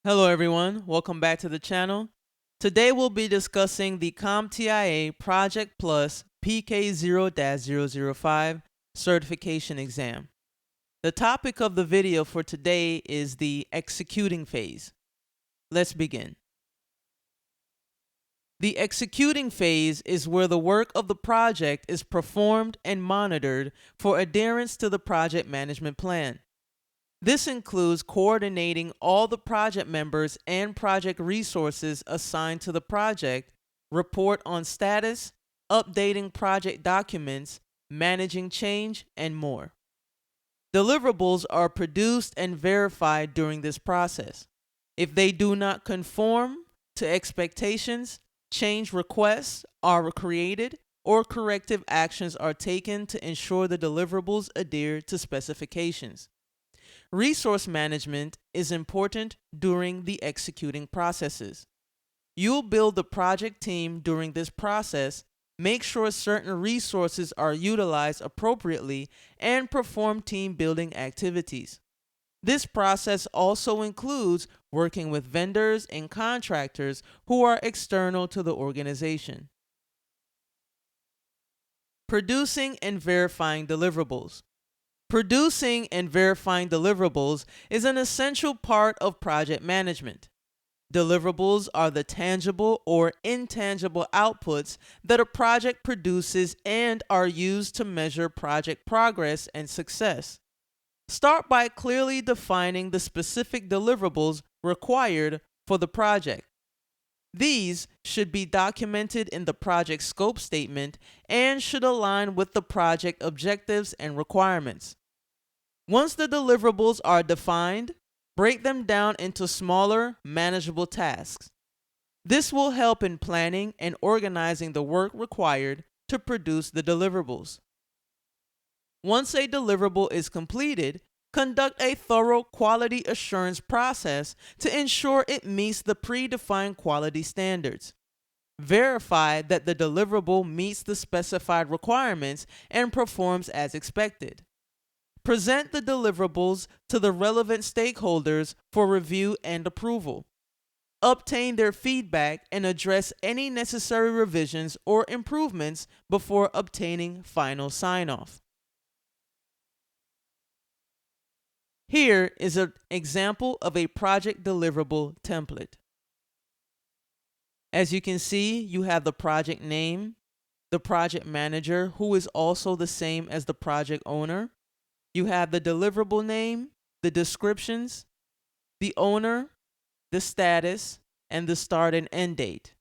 Hello everyone, welcome back to the channel. Today we'll be discussing the COMPTIA Project Plus PK0-005 certification exam. The topic of the video for today is the executing phase. Let's begin. The executing phase is where the work of the project is performed and monitored for adherence to the project management plan. This includes coordinating all the project members and project resources assigned to the project, report on status, updating project documents, managing change, and more. Deliverables are produced and verified during this process. If they do not conform to expectations, change requests are created or corrective actions are taken to ensure the deliverables adhere to specifications. Resource management is important during the executing processes. You'll build the project team during this process, make sure certain resources are utilized appropriately, and perform team building activities. This process also includes working with vendors and contractors who are external to the organization. Producing and verifying deliverables. Producing and verifying deliverables is an essential part of project management. Deliverables are the tangible or intangible outputs that a project produces and are used to measure project progress and success. Start by clearly defining the specific deliverables required for the project. These should be documented in the project scope statement and should align with the project objectives and requirements. Once the deliverables are defined, break them down into smaller, manageable tasks. This will help in planning and organizing the work required to produce the deliverables. Once a deliverable is completed, conduct a thorough quality assurance process to ensure it meets the predefined quality standards. Verify that the deliverable meets the specified requirements and performs as expected. Present the deliverables to the relevant stakeholders for review and approval. Obtain their feedback and address any necessary revisions or improvements before obtaining final sign-off. Here is an example of a project deliverable template. As you can see, you have the project name, the project manager, who is also the same as the project owner. You have the deliverable name, the descriptions, the owner, the status, and the start and end date.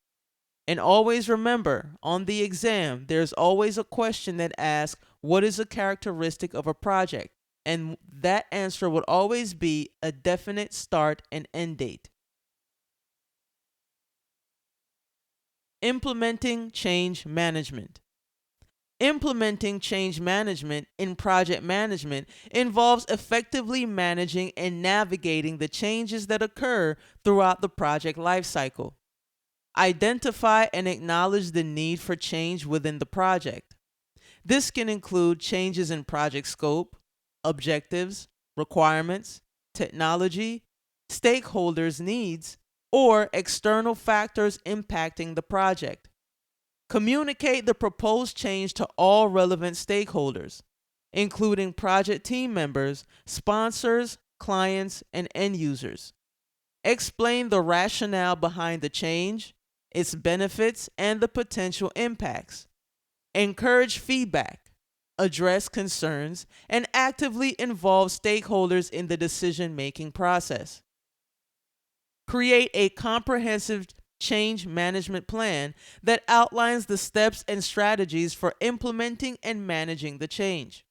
And always remember, on the exam, there's always a question that asks, what is a characteristic of a project? And that answer would always be a definite start and end date. Implementing change management. Implementing change management in project management involves effectively managing and navigating the changes that occur throughout the project lifecycle. Identify and acknowledge the need for change within the project. This can include changes in project scope, objectives, requirements, technology, stakeholders' needs, or external factors impacting the project. Communicate the proposed change to all relevant stakeholders, including project team members, sponsors, clients, and end users. Explain the rationale behind the change, its benefits, and the potential impacts. Encourage feedback, address concerns, and actively involve stakeholders in the decision-making process. Create a comprehensive change management plan that outlines the steps and strategies for implementing and managing the change.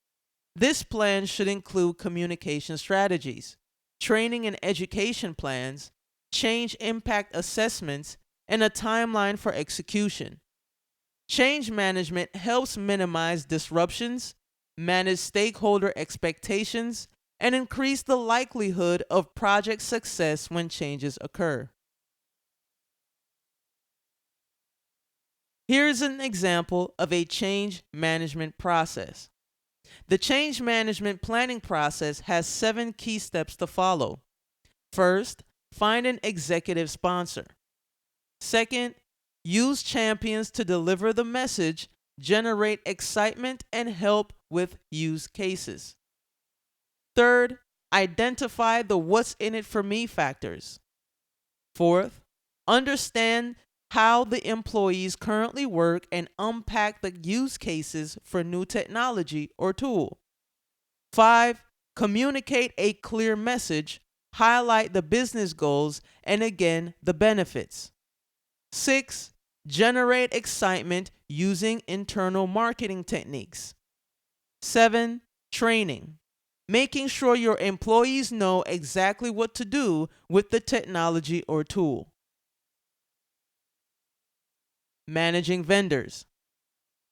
This plan should include communication strategies, training and education plans, change impact assessments, and a timeline for execution. Change management helps minimize disruptions, manage stakeholder expectations, and increase the likelihood of project success when changes occur. Here's an example of a change management process. The change management planning process has 7 key steps to follow. First, find an executive sponsor. Second, use champions to deliver the message, generate excitement, and help with use cases. Third, identify the what's in it for me factors. Fourth, understand how the employees currently work and unpack the use cases for new technology or tool. 5, communicate a clear message, highlight the business goals, and again, the benefits. 6, generate excitement using internal marketing techniques. 7, training, making sure your employees know exactly what to do with the technology or tool. Managing vendors.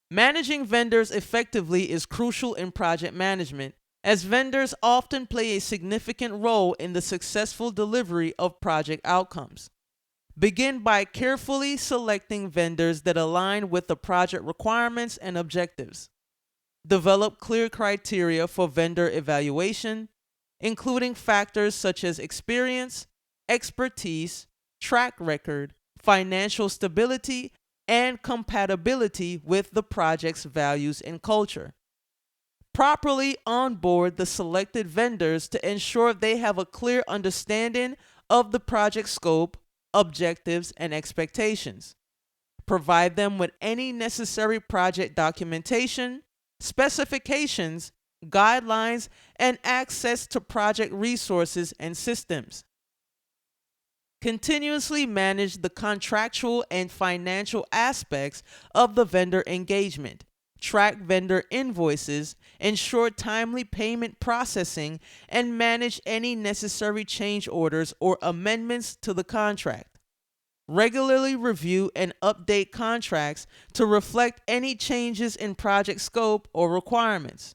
Managing vendors effectively is crucial in project management, as vendors often play a significant role in the successful delivery of project outcomes. Begin by carefully selecting vendors that align with the project requirements and objectives. Develop clear criteria for vendor evaluation, including factors such as experience, expertise, track record, financial stability, and compatibility with the project's values and culture. Properly onboard the selected vendors to ensure they have a clear understanding of the project scope, objectives, and expectations. Provide them with any necessary project documentation, specifications, guidelines, and access to project resources and systems. Continuously manage the contractual and financial aspects of the vendor engagement. Track vendor invoices, ensure timely payment processing, and manage any necessary change orders or amendments to the contract. Regularly review and update contracts to reflect any changes in project scope or requirements.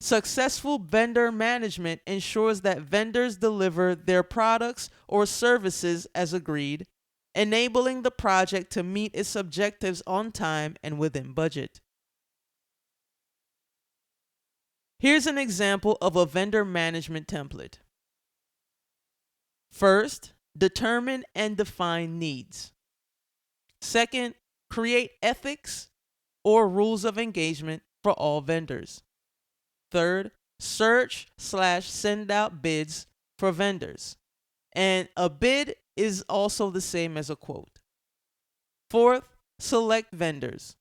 Successful vendor management ensures that vendors deliver their products or services as agreed, enabling the project to meet its objectives on time and within budget. Here's an example of a vendor management template. First, determine and define needs. Second, create ethics or rules of engagement for all vendors. Third, search/send out bids for vendors. And a bid is also the same as a quote. Fourth, select vendors.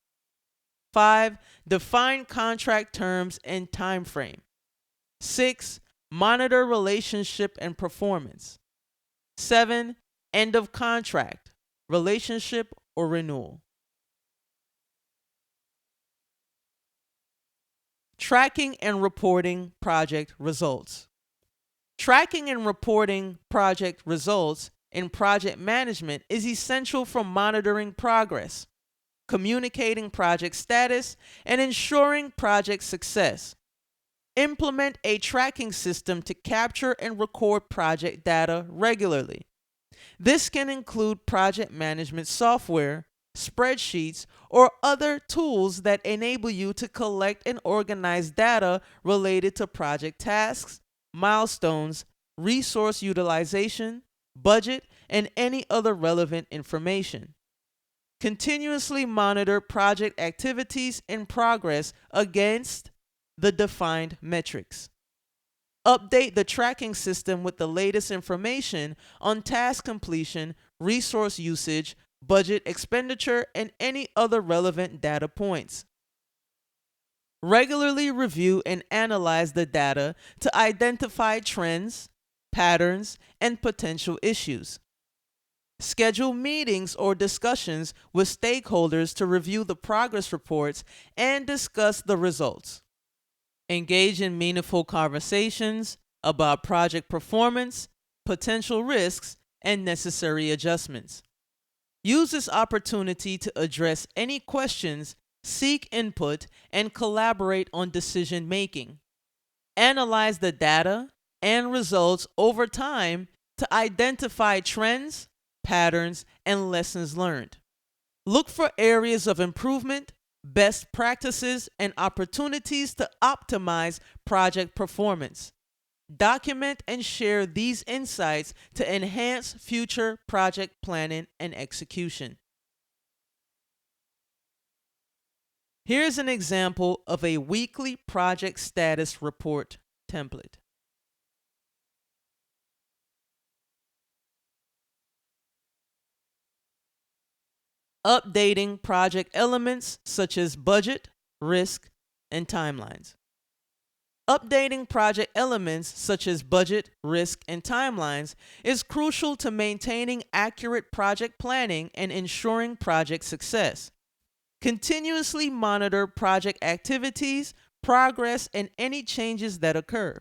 5, define contract terms and time frame. 6, monitor relationship and performance. 7, end of contract, relationship, or renewal. Tracking and reporting project results. Tracking and reporting project results in project management is essential for monitoring progress, communicating project status, and ensuring project success. Implement a tracking system to capture and record project data regularly. This can include project management software, spreadsheets, or other tools that enable you to collect and organize data related to project tasks, milestones, resource utilization, budget, and any other relevant information. Continuously monitor project activities and progress against the defined metrics. Update the tracking system with the latest information on task completion, resource usage, budget expenditure, and any other relevant data points. Regularly review and analyze the data to identify trends, patterns, and potential issues. Schedule meetings or discussions with stakeholders to review the progress reports and discuss the results. Engage in meaningful conversations about project performance, potential risks, and necessary adjustments. Use this opportunity to address any questions, seek input, and collaborate on decision making. Analyze the data and results over time to identify trends, patterns, and lessons learned. Look for areas of improvement, best practices, and opportunities to optimize project performance. Document and share these insights to enhance future project planning and execution. Here's an example of a weekly project status report template. Updating project elements such as budget, risk, and timelines. Updating project elements such as budget, risk, and timelines is crucial to maintaining accurate project planning and ensuring project success. Continuously monitor project activities, progress, and any changes that occur.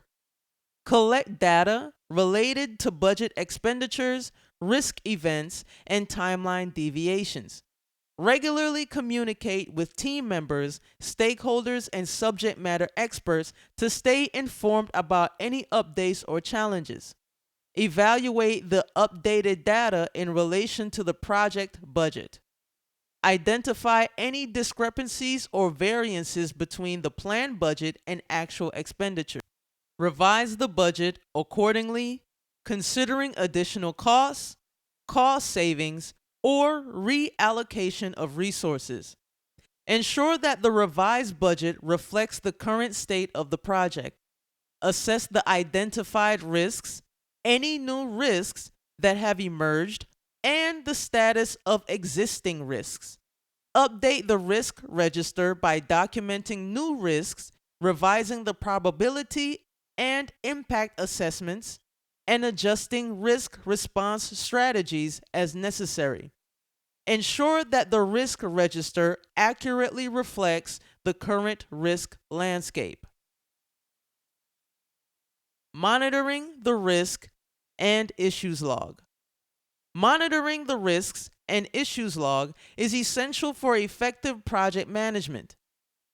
Collect data related to budget expenditures, risk events, and timeline deviations. Regularly communicate with team members, stakeholders, and subject matter experts to stay informed about any updates or challenges. Evaluate the updated data in relation to the project budget. Identify any discrepancies or variances between the planned budget and actual expenditure. Revise the budget accordingly, considering additional costs, cost savings, or reallocation of resources. Ensure that the revised budget reflects the current state of the project. Assess the identified risks, any new risks that have emerged, and the status of existing risks. Update the risk register by documenting new risks, revising the probability and impact assessments, and adjusting risk response strategies as necessary. Ensure that the risk register accurately reflects the current risk landscape. Monitoring the risk and issues log. Monitoring the risks and issues log is essential for effective project management.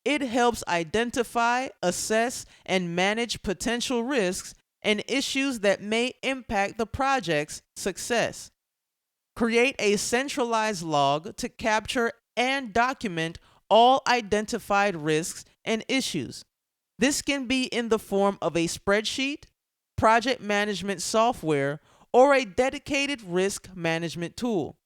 It helps identify, assess, and manage potential risks and issues that may impact the project's success. Create a centralized log to capture and document all identified risks and issues. This can be in the form of a spreadsheet, project management software, or a dedicated risk management tool.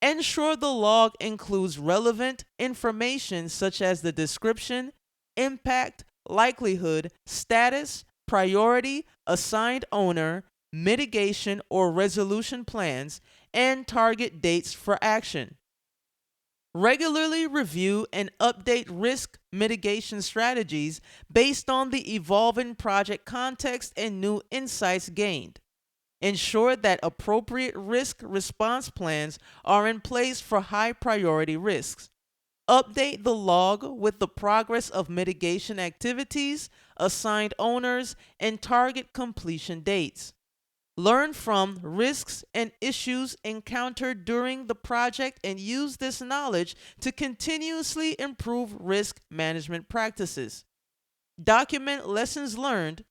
Ensure the log includes relevant information such as the description, impact, likelihood, status, priority, assigned owner, mitigation or resolution plans, and target dates for action. Regularly review and update risk mitigation strategies based on the evolving project context and new insights gained. Ensure that appropriate risk response plans are in place for high priority risks. Update the log with the progress of mitigation activities, assigned owners, and target completion dates. Learn from risks and issues encountered during the project and use this knowledge to continuously improve risk management practices. Document lessons learned,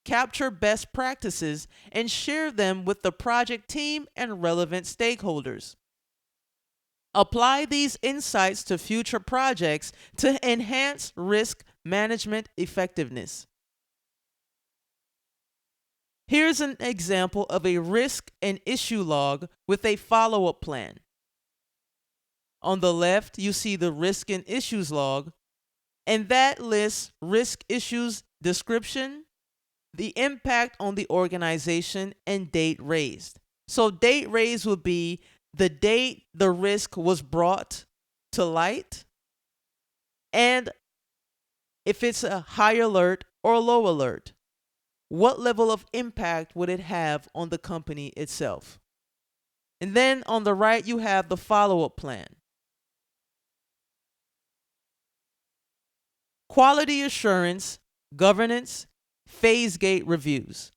capture best practices, and share them with the project team and relevant stakeholders. Apply these insights to future projects to enhance risk management effectiveness. Here's an example of a risk and issue log with a follow-up plan. On the left, you see the risk and issues log, and that lists risk issues description, the impact on the organization, and date raised. So date raised would be the date the risk was brought to light, and if it's a high alert or low alert, what level of impact would it have on the company itself? And then on the right, you have the follow-up plan. Quality assurance, governance, phase gate reviews.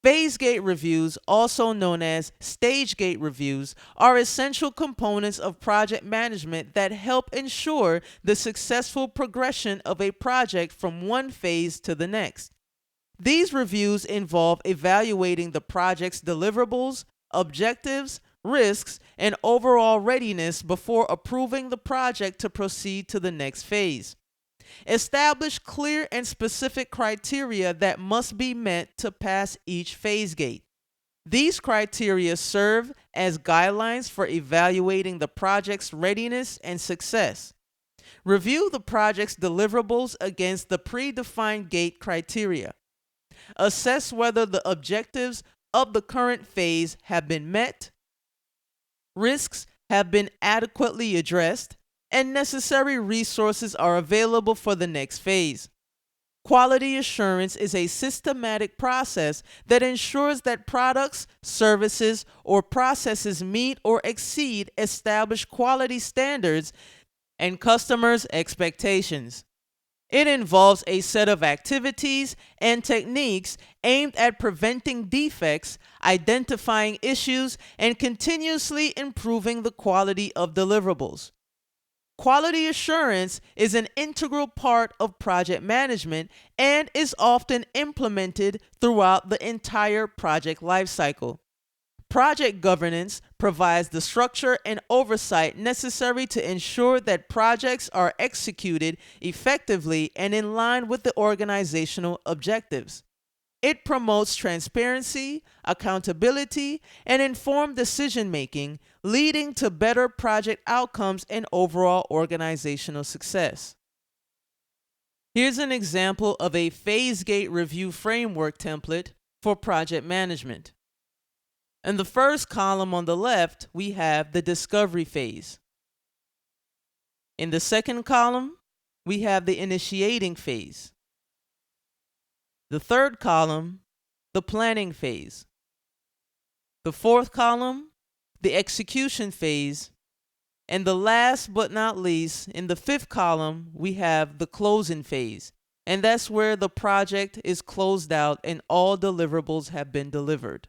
Phase gate reviews, also known as stage gate reviews, are essential components of project management that help ensure the successful progression of a project from one phase to the next. These reviews involve evaluating the project's deliverables, objectives, risks, and overall readiness before approving the project to proceed to the next phase. Establish clear and specific criteria that must be met to pass each phase gate. These criteria serve as guidelines for evaluating the project's readiness and success. Review the project's deliverables against the predefined gate criteria. Assess whether the objectives of the current phase have been met, risks have been adequately addressed, and necessary resources are available for the next phase. Quality assurance is a systematic process that ensures that products, services, or processes meet or exceed established quality standards and customers' expectations. It involves a set of activities and techniques aimed at preventing defects, identifying issues, and continuously improving the quality of deliverables. Quality assurance is an integral part of project management and is often implemented throughout the entire project lifecycle. Project governance provides the structure and oversight necessary to ensure that projects are executed effectively and in line with the organizational objectives. It promotes transparency, accountability, and informed decision-making, leading to better project outcomes and overall organizational success. Here's an example of a phase gate review framework template for project management. In the first column on the left, we have the discovery phase. In the second column, we have the initiating phase. The third column, the planning phase. The fourth column, the execution phase. And the last but not least, in the fifth column, we have the closing phase. And that's where the project is closed out and all deliverables have been delivered.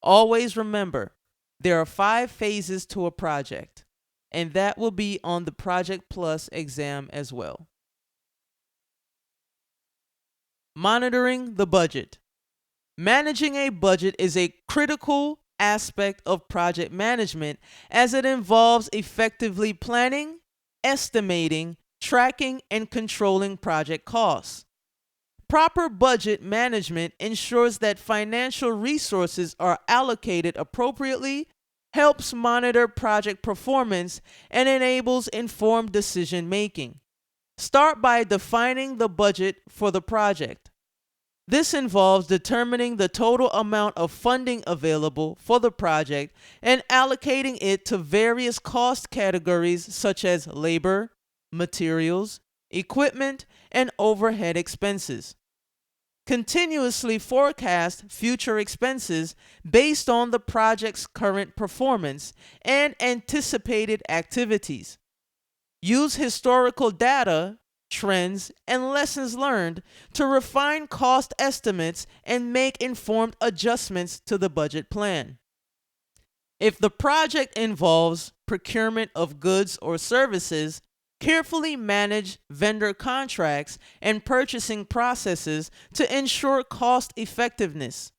Always remember, there are 5 phases to a project, and that will be on the Project Plus exam as well. Monitoring the budget. Managing a budget is a critical aspect of project management as it involves effectively planning, estimating, tracking, and controlling project costs. Proper budget management ensures that financial resources are allocated appropriately, helps monitor project performance, and enables informed decision-making. Start by defining the budget for the project. This involves determining the total amount of funding available for the project and allocating it to various cost categories such as labor, materials, equipment, and overhead expenses. Continuously forecast future expenses based on the project's current performance and anticipated activities. Use historical data, trends, and lessons learned to refine cost estimates and make informed adjustments to the budget plan. If the project involves procurement of goods or services, carefully manage vendor contracts and purchasing processes to ensure cost effectiveness.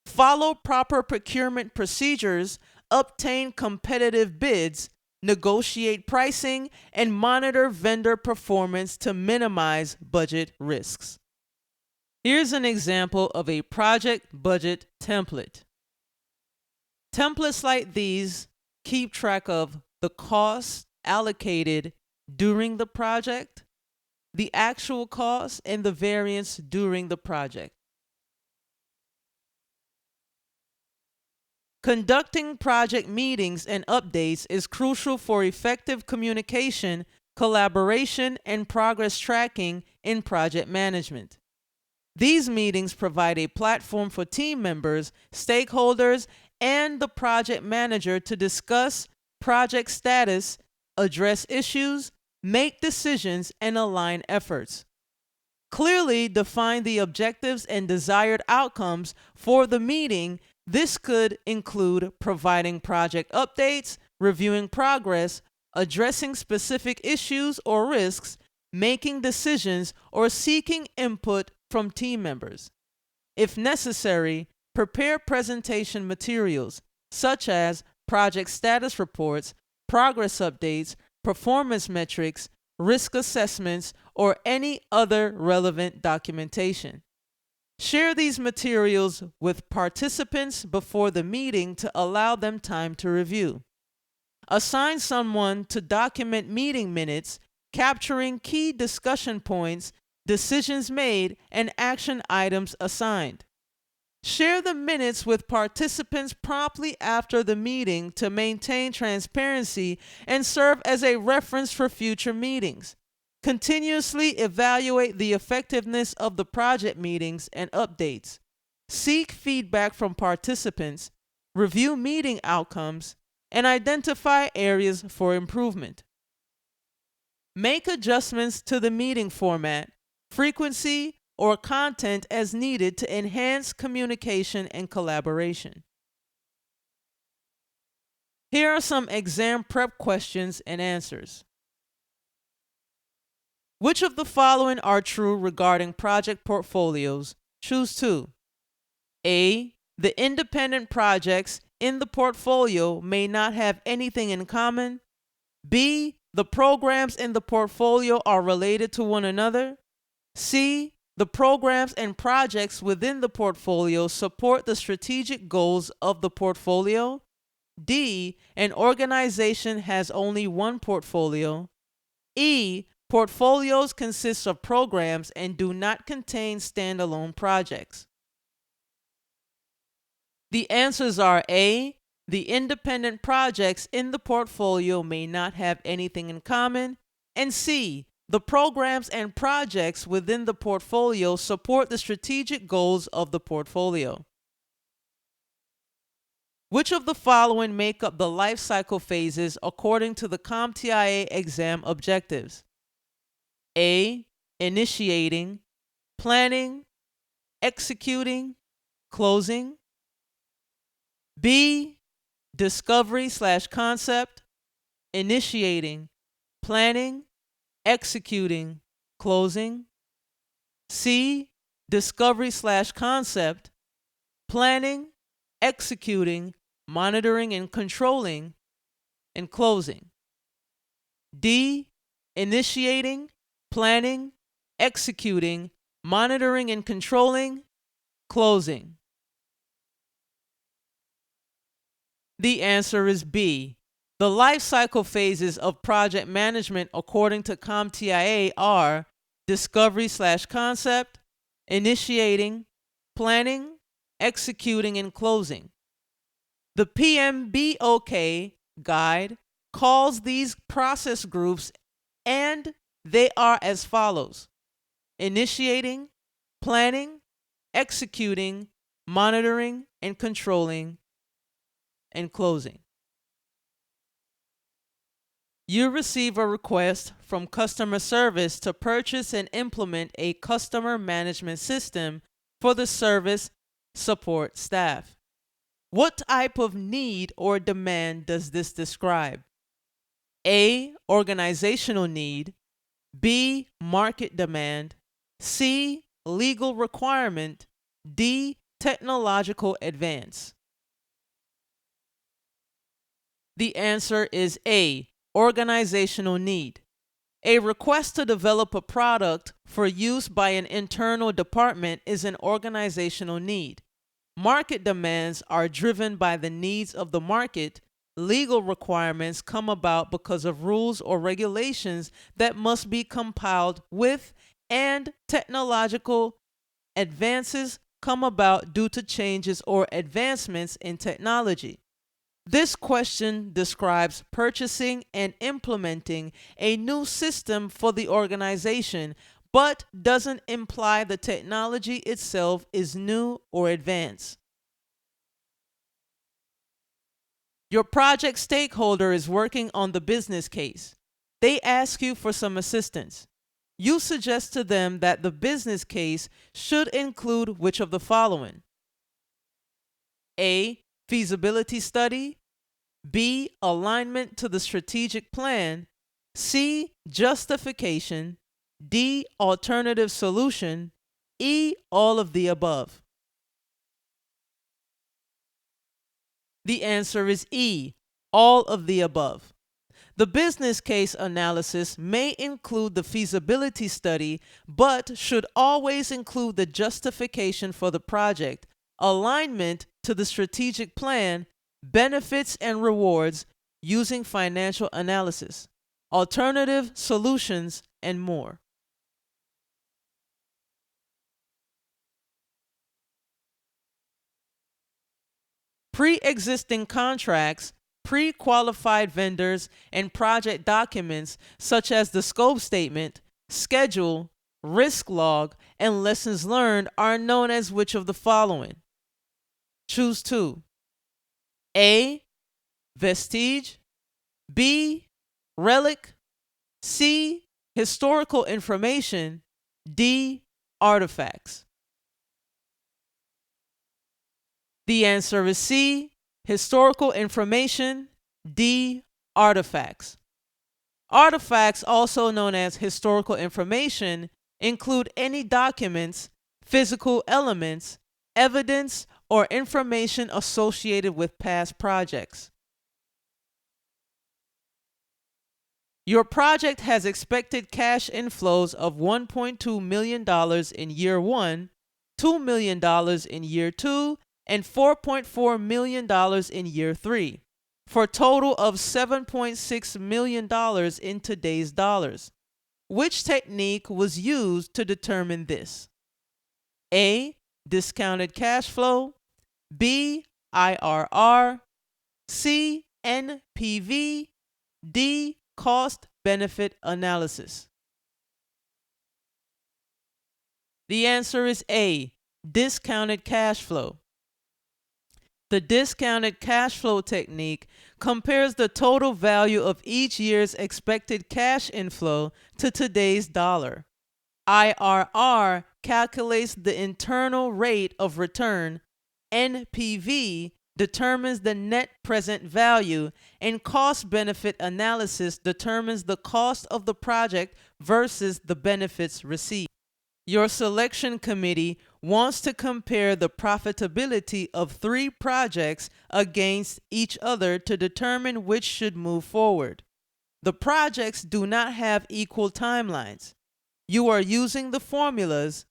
Follow proper procurement procedures, obtain competitive bids, negotiate pricing, and monitor vendor performance to minimize budget risks. Here's an example of a project budget template. Templates like these keep track of the costs allocated during the project, the actual cost, and the variance during the project. Conducting project meetings and updates is crucial for effective communication, collaboration, and progress tracking in project management. These meetings provide a platform for team members, stakeholders, and the project manager to discuss project status, address issues, make decisions, and align efforts. Clearly define the objectives and desired outcomes for the meeting. This could include providing project updates, reviewing progress, addressing specific issues or risks, making decisions, or seeking input from team members. If necessary, prepare presentation materials such as project status reports, progress updates, performance metrics, risk assessments, or any other relevant documentation. Share these materials with participants before the meeting to allow them time to review. Assign someone to document meeting minutes, capturing key discussion points, decisions made, and action items assigned. Share the minutes with participants promptly after the meeting to maintain transparency and serve as a reference for future meetings. Continuously evaluate the effectiveness of the project meetings and updates. Seek feedback from participants, review meeting outcomes, and identify areas for improvement. Make adjustments to the meeting format, frequency, or content as needed to enhance communication and collaboration. Here are some exam prep questions and answers. Which of the following are true regarding project portfolios? Choose two. A. The independent projects in the portfolio may not have anything in common. B. The programs in the portfolio are related to one another. C. The programs and projects within the portfolio support the strategic goals of the portfolio. D. An organization has only one portfolio. E. Portfolios consist of programs and do not contain standalone projects. The answers are A. The independent projects in the portfolio may not have anything in common, and C. The programs and projects within the portfolio support the strategic goals of the portfolio. Which of the following make up the life cycle phases according to the COMPTIA exam objectives? A. Initiating, planning, executing, closing. B. Discovery/concept, initiating, planning, executing, closing. C. Discovery/concept, planning, executing, monitoring and controlling, and closing. D. Initiating, planning, executing, monitoring and controlling, closing. The answer is B. The life cycle phases of project management according to CompTIA are discovery/concept, initiating, planning, executing, and closing. The PMBOK guide calls these process groups, and they are as follows: initiating, planning, executing, monitoring and controlling, and closing. You receive a request from customer service to purchase and implement a customer management system for the service support staff. What type of need or demand does this describe? A. Organizational need. B. Market demand. C. Legal requirement. D. Technological advance. The answer is A. Organizational need. A request to develop a product for use by an internal department is an organizational need. Market demands are driven by the needs of the market. Legal requirements come about because of rules or regulations that must be compiled with, and technological advances come about due to changes or advancements in technology. This question describes purchasing and implementing a new system for the organization, but doesn't imply the technology itself is new or advanced. Your project stakeholder is working on the business case. They ask you for some assistance. You suggest to them that the business case should include which of the following? A. Feasibility study. B. Alignment to the strategic plan. C. Justification. D. Alternative solution. E. All of the above. The answer is E. All of the above. The business case analysis may include the feasibility study, but should always include the justification for the project, alignment to the strategic plan, benefits and rewards using financial analysis, alternative solutions, and more. Pre-existing contracts, pre-qualified vendors, and project documents such as the scope statement, schedule, risk log, and lessons learned are known as which of the following? Choose two. A. Vestige. B. Relic. C. Historical information. D. Artifacts. The answer is C. Historical information. D. Artifacts. Artifacts, also known as historical information, include any documents, physical elements, evidence, or information associated with past projects. Your project has expected cash inflows of $1.2 million in year 1, $2 million in year 2, and $4.4 million in year 3, for a total of $7.6 million in today's dollars. Which technique was used to determine this? A. Discounted cash flow. B. IRR. C. NPV. D. Cost-benefit analysis. The answer is A. Discounted cash flow. The discounted cash flow technique compares the total value of each year's expected cash inflow to today's dollar. IRR calculates the internal rate of return. NPV determines the net present value, and cost-benefit analysis determines the cost of the project versus the benefits received. Your selection committee wants to compare the profitability of 3 projects against each other to determine which should move forward. The projects do not have equal timelines. You are using the formulas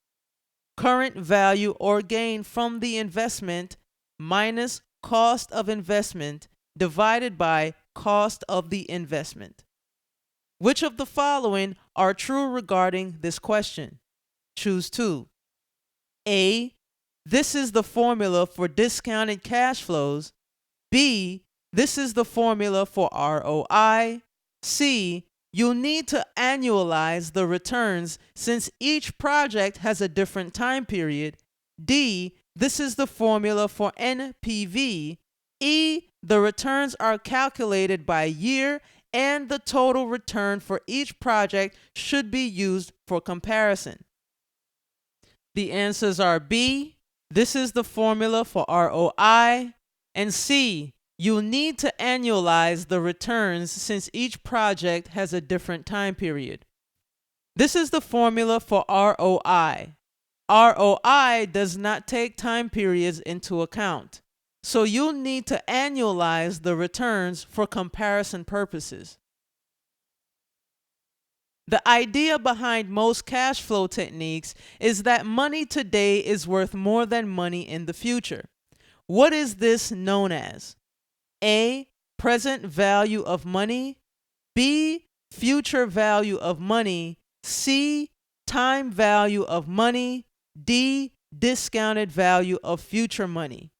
current value or gain from the investment minus cost of investment divided by cost of the investment. Which of the following are true regarding this question? Choose two. A. This is the formula for discounted cash flows. B. This is the formula for ROI. C. You'll need to annualize the returns since each project has a different time period. D. This is the formula for NPV. E. The returns are calculated by year and the total return for each project should be used for comparison. The answers are B. This is the formula for ROI. And C. You'll need to annualize the returns since each project has a different time period. This is the formula for ROI. ROI does not take time periods into account, so you'll need to annualize the returns for comparison purposes. The idea behind most cash flow techniques is that money today is worth more than money in the future. What is this known as? A. Present value of money. B. Future value of money. C. Time value of money. D. Discounted value of future money.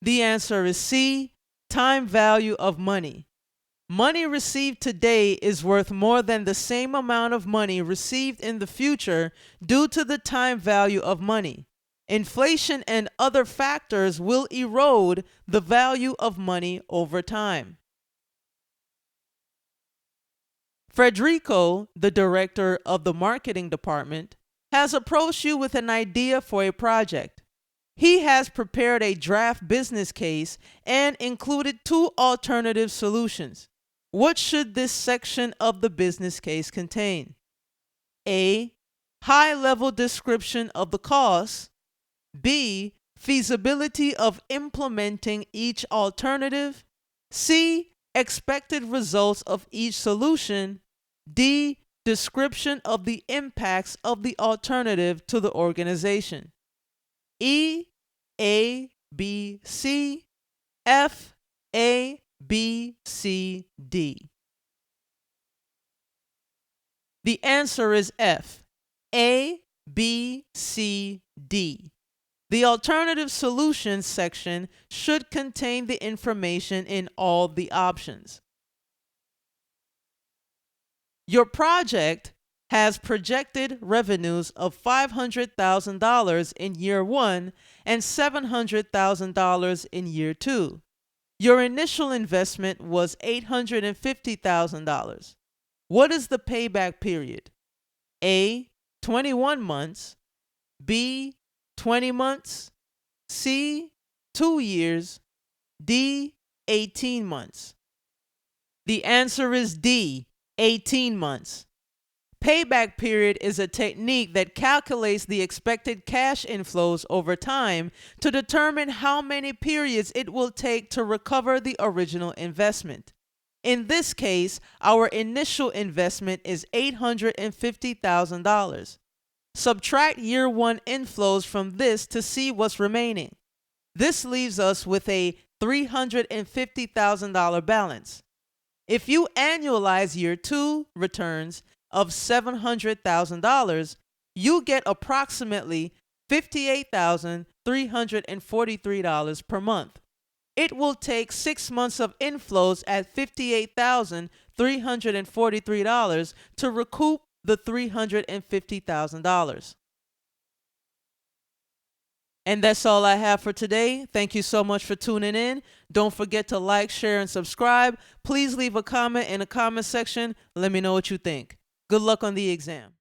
The answer is C. Time value of money. Money received today is worth more than the same amount of money received in the future due to the time value of money. Inflation and other factors will erode the value of money over time. Federico, the director of the marketing department, has approached you with an idea for a project. He has prepared a draft business case and included 2 alternative solutions. What should this section of the business case contain? A. High-level description of the costs. B. Feasibility of implementing each alternative. C. Expected results of each solution. D. Description of the impacts of the alternative to the organization. E. A, B, C. F, A, B, C, D. The answer is F, A, B, C, D. The alternative solutions section should contain the information in all the options. Your project has projected revenues of $500,000 in year 1 and $700,000 in year 2. Your initial investment was $850,000. What is the payback period? A. 21 months. B. 20 months. C. 2 years. D. 18 months. The answer is D. 18 months. Payback period is a technique that calculates the expected cash inflows over time to determine how many periods it will take to recover the original investment. In this case, our initial investment is $850,000. Subtract year 1 inflows from this to see what's remaining. This leaves us with a $350,000 balance. If you annualize year 2 returns of $700,000, you get approximately $58,343 per month. It will take 6 months of inflows at $58,343 to recoup the $350,000. And that's all I have for today. Thank you so much for tuning in. Don't forget to like, share, and subscribe. Please leave a comment in the comment section. Let me know what you think. Good luck on the exam.